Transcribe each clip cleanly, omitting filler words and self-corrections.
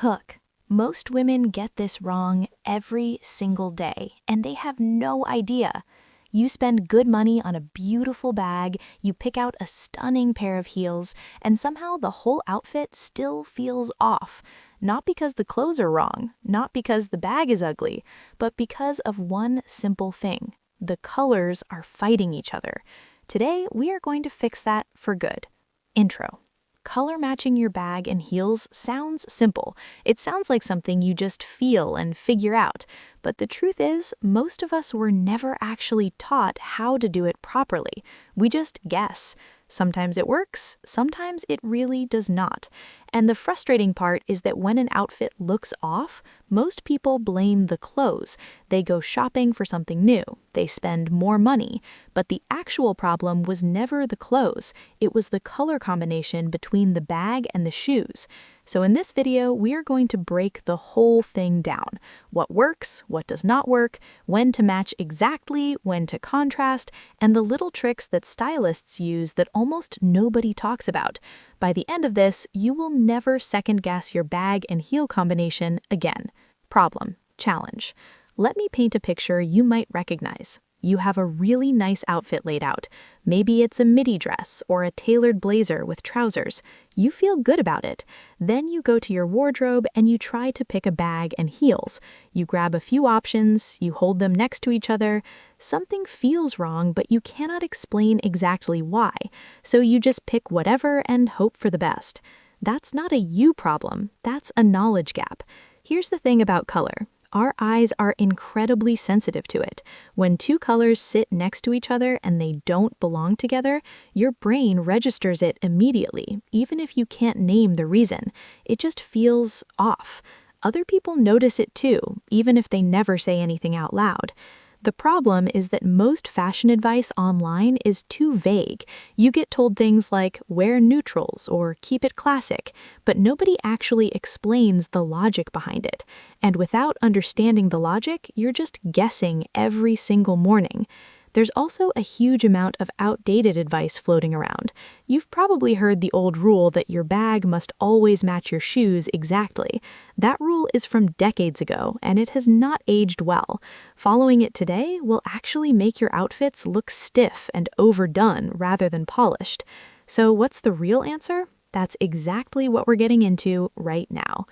Hook. Most women get this wrong every single day, and they have no idea. You spend good money on a beautiful bag, you pick out a stunning pair of heels, and somehow the whole outfit still feels off. Not because the clothes are wrong, not because the bag is ugly, but because of one simple thing. The colors are fighting each other. Today, we are going to fix that for good. Intro. Color matching your bag and heels sounds simple. It sounds like something you just feel and figure out. But the truth is, most of us were never actually taught how to do it properly. We just guess. Sometimes it works, sometimes it really does not. And the frustrating part is that when an outfit looks off, most people blame the clothes. They go shopping for something new. They spend more money. But the actual problem was never the clothes. It was the color combination between the bag and the shoes. So in this video, we are going to break the whole thing down. What works, what does not work, when to match exactly, when to contrast, and the little tricks that stylists use that almost nobody talks about. By the end of this, you will never second-guess your bag and heel combination again. Problem, challenge. Let me paint a picture you might recognize. You have a really nice outfit laid out. Maybe it's a midi dress or a tailored blazer with trousers. You feel good about it. Then you go to your wardrobe and you try to pick a bag and heels. You grab a few options, you hold them next to each other. Something feels wrong, but you cannot explain exactly why. So you just pick whatever and hope for the best. That's not a you problem, that's a knowledge gap. Here's the thing about color. Our eyes are incredibly sensitive to it. When two colors sit next to each other and they don't belong together, your brain registers it immediately, even if you can't name the reason. It just feels off. Other people notice it too, even if they never say anything out loud. The problem is that most fashion advice online is too vague. You get told things like, wear neutrals or keep it classic, but nobody actually explains the logic behind it. And without understanding the logic, you're just guessing every single morning. There's also a huge amount of outdated advice floating around. You've probably heard the old rule that your bag must always match your shoes exactly. That rule is from decades ago, and it has not aged well. Following it today will actually make your outfits look stiff and overdone rather than polished. So what's the real answer? That's exactly what we're getting into right now.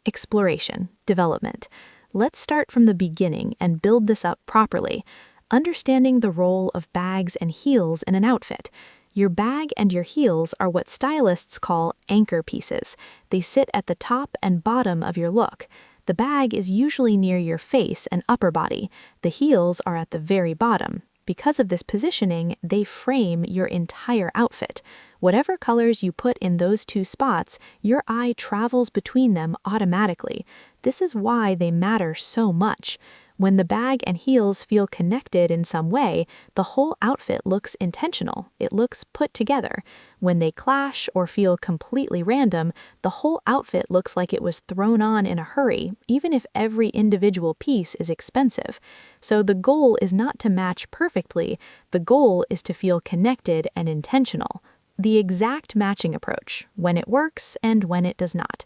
Exploration, development. Let's start from the beginning and build this up properly. Understanding the role of bags and heels in an outfit. Your bag and your heels are what stylists call anchor pieces. They sit at the top and bottom of your look. The bag is usually near your face and upper body. The heels are at the very bottom. Because of this positioning, they frame your entire outfit. Whatever colors you put in those two spots, your eye travels between them automatically. This is why they matter so much. When the bag and heels feel connected in some way, the whole outfit looks intentional. It looks put together. When they clash or feel completely random, the whole outfit looks like it was thrown on in a hurry, even if every individual piece is expensive. So the goal is not to match perfectly. The goal is to feel connected and intentional. The exact matching approach, when it works and when it does not.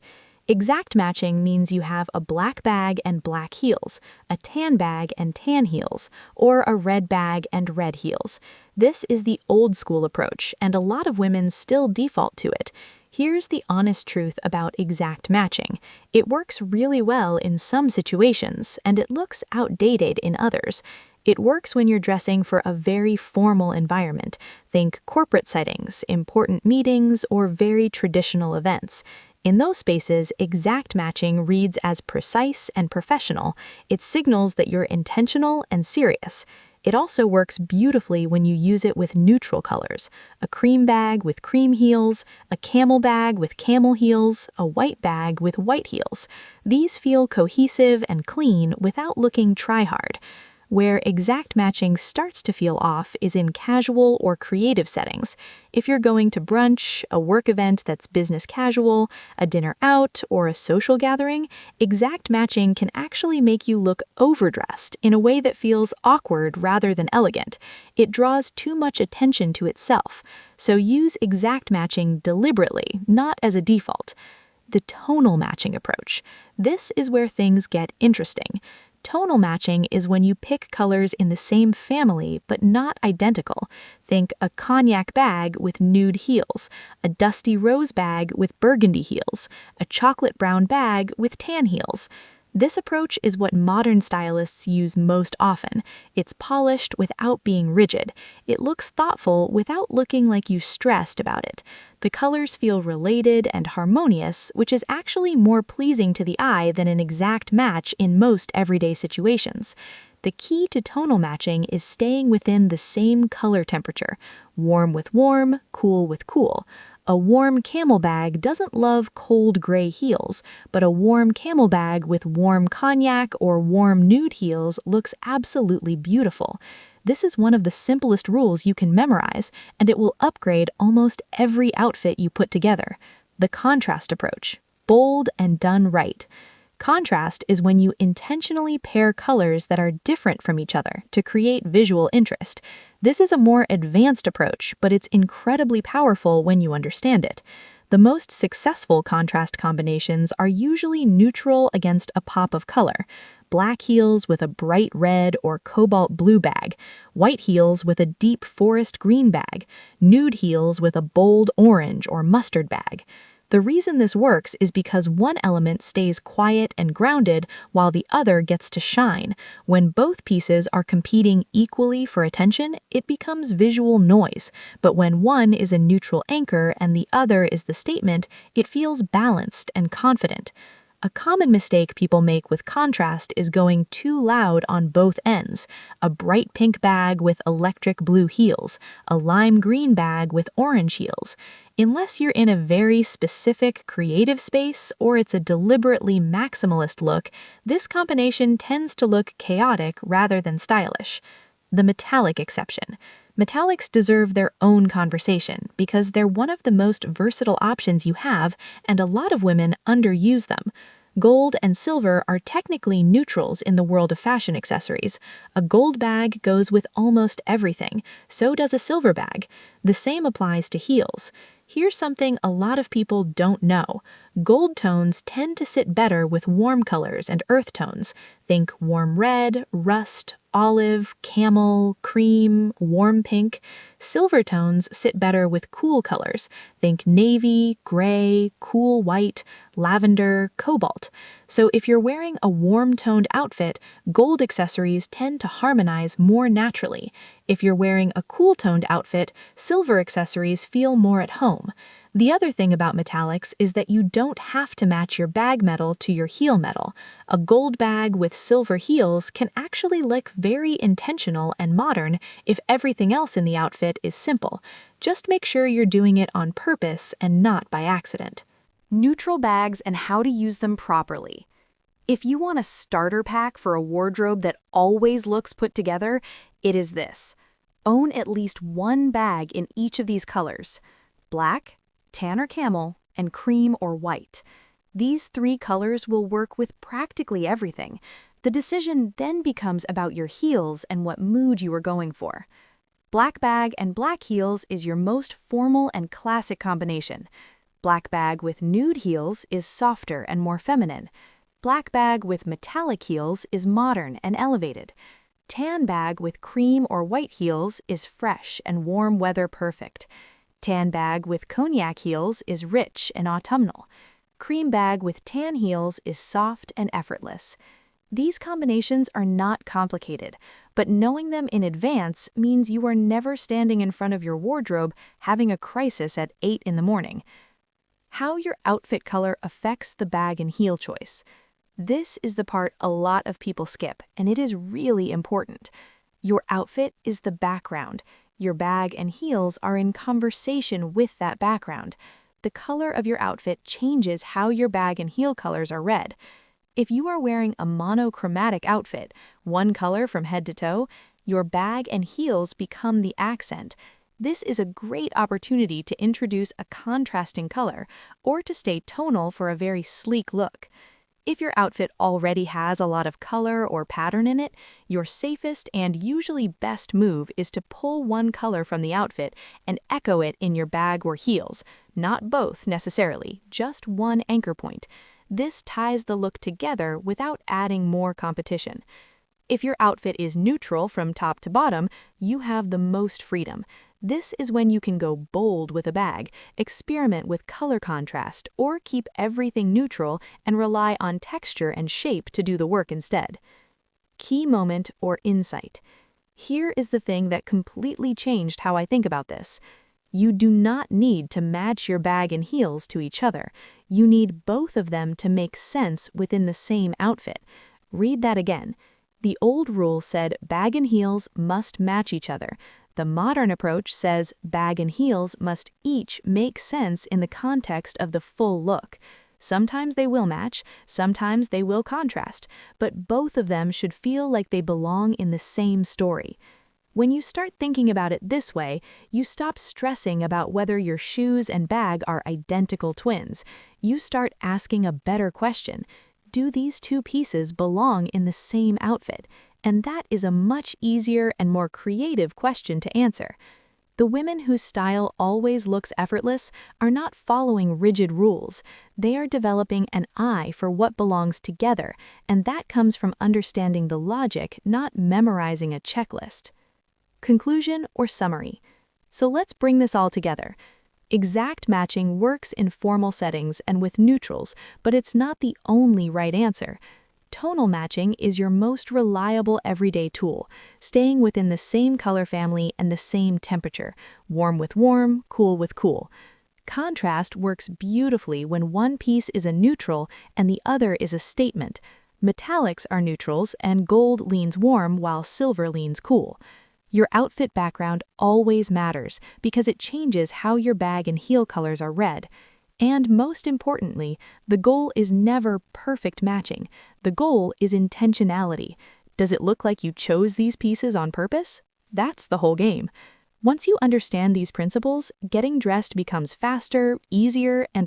Exact matching means you have a black bag and black heels, a tan bag and tan heels, or a red bag and red heels. This is the old school approach, and a lot of women still default to it. Here's the honest truth about exact matching. It works really well in some situations, and it looks outdated in others. It works when you're dressing for a very formal environment. Think corporate settings, important meetings, or very traditional events. In those spaces, exact matching reads as precise and professional. It signals that you're intentional and serious. It also works beautifully when you use it with neutral colors. A cream bag with cream heels, a camel bag with camel heels, a white bag with white heels. These feel cohesive and clean without looking try-hard. Where exact matching starts to feel off is in casual or creative settings. If you're going to brunch, a work event that's business casual, a dinner out, or a social gathering, exact matching can actually make you look overdressed in a way that feels awkward rather than elegant. It draws too much attention to itself. So use exact matching deliberately, not as a default. the tonal matching approach. This is where things get interesting. Tonal matching is when you pick colors in the same family but not identical. Think a cognac bag with nude heels, a dusty rose bag with burgundy heels, a chocolate brown bag with tan heels. This approach is what modern stylists use most often. It's polished without being rigid. It looks thoughtful without looking like you stressed about it. The colors feel related and harmonious, which is actually more pleasing to the eye than an exact match in most everyday situations. The key to tonal matching is staying within the same color temperature, warm with warm, cool with cool. A warm camel bag doesn't love cold gray heels, but a warm camel bag with warm cognac or warm nude heels looks absolutely beautiful. This is one of the simplest rules you can memorize, and it will upgrade almost every outfit you put together. The contrast approach. Bold and done right. Contrast is when you intentionally pair colors that are different from each other to create visual interest. This is a more advanced approach, but it's incredibly powerful when you understand it. The most successful contrast combinations are usually neutral against a pop of color. Black heels with a bright red or cobalt blue bag, white heels with a deep forest green bag, nude heels with a bold orange or mustard bag. The reason this works is because one element stays quiet and grounded while the other gets to shine. When both pieces are competing equally for attention, it becomes visual noise. But when one is a neutral anchor and the other is the statement, it feels balanced and confident. A common mistake people make with contrast is going too loud on both ends. A bright pink bag with electric blue heels, a lime green bag with orange heels. Unless you're in a very specific creative space or it's a deliberately maximalist look, this combination tends to look chaotic rather than stylish. The metallic exception. Metallics deserve their own conversation because they're one of the most versatile options you have, and a lot of women underuse them. Gold and silver are technically neutrals in the world of fashion accessories. A gold bag goes with almost everything, so does a silver bag. The same applies to heels. Here's something a lot of people don't know. Gold tones tend to sit better with warm colors and earth tones. Think warm red, rust, olive, camel, cream, warm pink. Silver tones sit better with cool colors. Think navy, gray, cool white, lavender, cobalt. So if you're wearing a warm-toned outfit, gold accessories tend to harmonize more naturally. If you're wearing a cool-toned outfit, silver accessories feel more at home. The other thing about metallics is that you don't have to match your bag metal to your heel metal. A gold bag with silver heels can actually look very intentional and modern if everything else in the outfit is simple. Just make sure you're doing it on purpose and not by accident. Neutral bags and how to use them properly. If you want a starter pack for a wardrobe that always looks put together, it is this. Own at least one bag in each of these colors: black, tan or camel, and cream or white. These three colors will work with practically everything. The decision then becomes about your heels and what mood you are going for. Black bag and black heels is your most formal and classic combination. Black bag with nude heels is softer and more feminine. Black bag with metallic heels is modern and elevated. Tan bag with cream or white heels is fresh and warm weather perfect. Tan bag with cognac heels is rich and autumnal. Cream bag with tan heels is soft and effortless. These combinations are not complicated, but knowing them in advance means you are never standing in front of your wardrobe having a crisis at 8 in the morning. How your outfit color affects the bag and heel choice. This is the part a lot of people skip, and it is really important. Your outfit is the background. Your bag and heels are in conversation with that background. The color of your outfit changes how your bag and heel colors are read. If you are wearing a monochromatic outfit, one color from head to toe, your bag and heels become the accent. This is a great opportunity to introduce a contrasting color or to stay tonal for a very sleek look. If your outfit already has a lot of color or pattern in it, your safest and usually best move is to pull one color from the outfit and echo it in your bag or heels, not both necessarily, just one anchor point. This ties the look together without adding more competition. If your outfit is neutral from top to bottom, you have the most freedom. This is when you can go bold with a bag, experiment with color contrast, or keep everything neutral and rely on texture and shape to do the work instead. Key moment or insight. Here is the thing that completely changed how I think about this. You do not need to match your bag and heels to each other. You need both of them to make sense within the same outfit. Read that again. The old rule said bag and heels must match each other. The modern approach says bag and heels must each make sense in the context of the full look. Sometimes they will match, sometimes they will contrast, but both of them should feel like they belong in the same story. When you start thinking about it this way, you stop stressing about whether your shoes and bag are identical twins. You start asking a better question. Do these two pieces belong in the same outfit? And that is a much easier and more creative question to answer. The women whose style always looks effortless are not following rigid rules. They are developing an eye for what belongs together, and that comes from understanding the logic, not memorizing a checklist. Conclusion or summary. So let's bring this all together. Exact matching works in formal settings and with neutrals, but it's not the only right answer. Tonal matching is your most reliable everyday tool, staying within the same color family and the same temperature, warm with warm, cool with cool. Contrast works beautifully when one piece is a neutral and the other is a statement. Metallics are neutrals and gold leans warm while silver leans cool. Your outfit background always matters because it changes how your bag and heel colors are read. And most importantly, the goal is never perfect matching. The goal is intentionality. Does it look like you chose these pieces on purpose? That's the whole game. Once you understand these principles, getting dressed becomes faster, easier, and